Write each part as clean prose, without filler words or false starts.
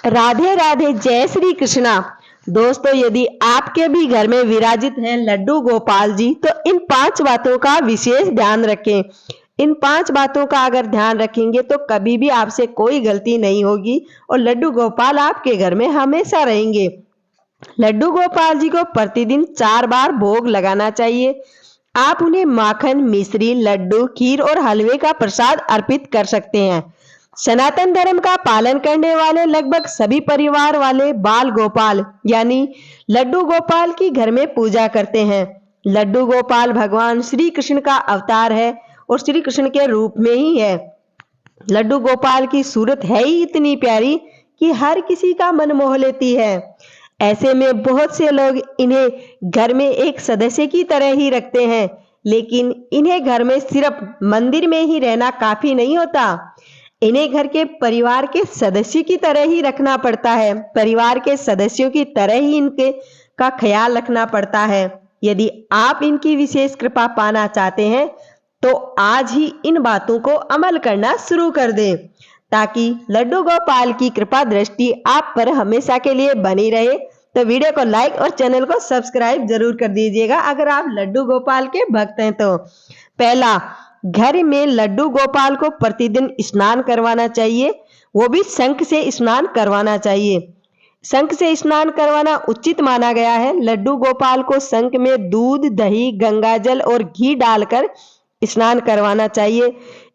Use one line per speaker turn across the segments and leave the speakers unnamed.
राधे राधे, जय श्री कृष्णा। दोस्तों, यदि आपके भी घर में विराजित हैं लड्डू गोपाल जी, तो इन 5 बातों का विशेष ध्यान रखें। इन 5 बातों का अगर ध्यान रखेंगे तो कभी भी आपसे कोई गलती नहीं होगी और लड्डू गोपाल आपके घर में हमेशा रहेंगे। लड्डू गोपाल जी को प्रतिदिन 4 बार भोग लगाना चाहिए। आप उन्हें माखन, मिश्री, लड्डू, खीर और हलवे का प्रसाद अर्पित कर सकते हैं। सनातन धर्म का पालन करने वाले लगभग सभी परिवार वाले बाल गोपाल यानी लड्डू गोपाल की घर में पूजा करते हैं। लड्डू गोपाल भगवान श्री कृष्ण का अवतार है और श्री कृष्ण के रूप में ही है। लड्डू गोपाल की सूरत है ही इतनी प्यारी कि हर किसी का मन मोह लेती है। ऐसे में बहुत से लोग इन्हें घर में एक सदस्य की तरह ही रखते हैं, लेकिन इन्हें घर में सिर्फ मंदिर में ही रहना काफी नहीं होता। इन्हें घर के परिवार के सदस्य की तरह ही रखना पड़ता है। परिवार के सदस्यों की तरह ही इनके का ख्याल रखना पड़ता है। यदि आप इनकी विशेष कृपा पाना चाहते हैं तो आज ही इन बातों को अमल करना शुरू कर दें, ताकि लड्डू गोपाल की कृपा दृष्टि आप पर हमेशा के लिए बनी रहे। तो वीडियो को लाइक और चैनल को सब्सक्राइब जरूर कर दीजिएगा अगर आप लड्डू गोपाल के भक्त हैं तो। पहला, घर में लड्डू गोपाल को प्रतिदिन स्नान करवाना चाहिए, वो भी शंख से स्नान करवाना चाहिए। शंख से स्नान करवाना उचित माना गया है। लड्डू गोपाल को शंख में दूध, दही, गंगाजल और घी डालकर स्नान करवाना चाहिए।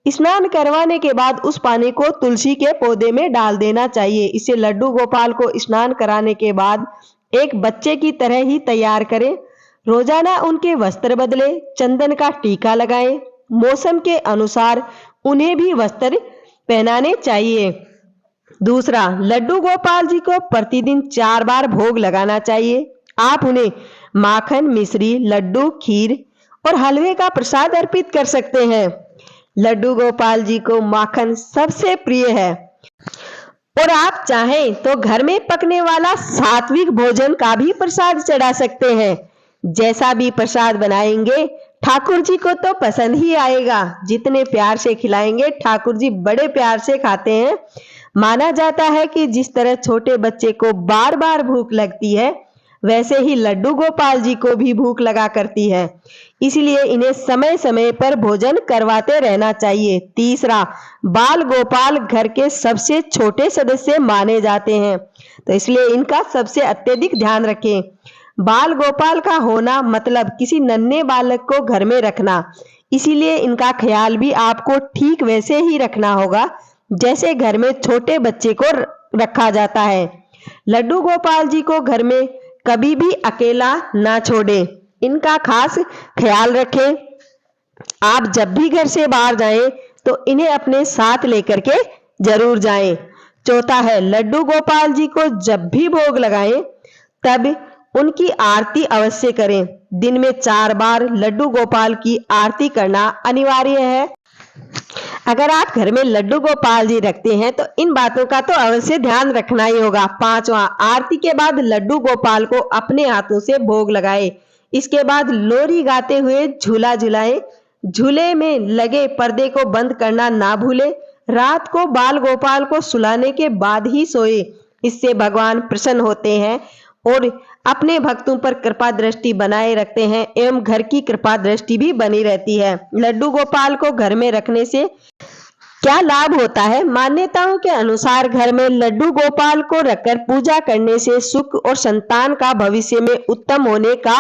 स्नान करवाने के बाद उस पानी को तुलसी के पौधे में डाल देना चाहिए। इसे लड्डू गोपाल को स्नान कराने के बाद एक बच्चे की तरह ही तैयार करें। रोजाना उनके वस्त्र बदले, चंदन का टीका लगाएं। मौसम के अनुसार उन्हें भी वस्त्र पहनाने चाहिए। दूसरा, लड्डू गोपाल जी को प्रतिदिन 4 बार भोग लगाना चाहिए। आप उन्हें माखन, मिश्री, लड्डू, खीर और हलवे का प्रसाद अर्पित कर सकते हैं। लड्डू गोपाल जी को माखन सबसे प्रिय है और आप चाहें तो घर में पकने वाला सात्विक भोजन का भी प्रसाद चढ़ा सकते हैं। जैसा भी प्रसाद बनाएंगे ठाकुर जी को तो पसंद ही आएगा। जितने प्यार से खिलाएंगे ठाकुर जी बड़े प्यार से खाते हैं। माना जाता है कि जिस तरह छोटे बच्चे को बार बार भूख लगती है, वैसे ही लड्डू गोपाल जी को भी भूख लगा करती है। इसलिए इन्हें समय समय पर भोजन करवाते रहना चाहिए। तीसरा, बाल गोपाल घर के सबसे छोटे सदस्य माने जाते हैं, तो इसलिए इनका सबसे अत्यधिक ध्यान रखें। बाल गोपाल का होना मतलब किसी नन्हे बालक को घर में रखना, इसीलिए इनका ख्याल भी आपको ठीक वैसे ही रखना होगा जैसे घर में छोटे बच्चे को रखा जाता है। लड्डू गोपाल जी को घर में कभी भी अकेला ना छोड़ें, इनका खास ख्याल रखें। आप जब भी घर से बाहर जाएं तो इन्हें अपने साथ लेकर के जरूर जाएं। चौथा है, लड्डू गोपाल जी को जब भी भोग लगाएं तब उनकी आरती अवश्य करें। दिन में 4 बार लड्डू गोपाल की आरती करना अनिवार्य है। अगर आप घर में लड्डू गोपाल जी रखते हैं तो इन बातों का तो अवश्य ध्यान रखना ही होगा। पांचवा, आरती के बाद लड्डू गोपाल को अपने हाथों से भोग लगाए। इसके बाद लोरी गाते हुए झूला झुलाए। झूले में लगे पर्दे को बंद करना ना भूले। रात को बाल गोपाल को सुलाने के बाद ही सोए, इससे भगवान प्रसन्न होते हैं और अपने भक्तों पर कृपा दृष्टि बनाए रखते हैं एवं घर की कृपा दृष्टि भी बनी रहती है। लड्डू गोपाल को घर में रखने से क्या लाभ होता है? मान्यताओं के अनुसार घर में लड्डू गोपाल को रखकर पूजा करने से सुख और संतान का भविष्य में उत्तम होने का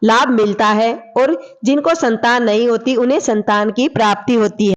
लाभ मिलता है और जिनको संतान नहीं होती उन्हें संतान की प्राप्ति होती है।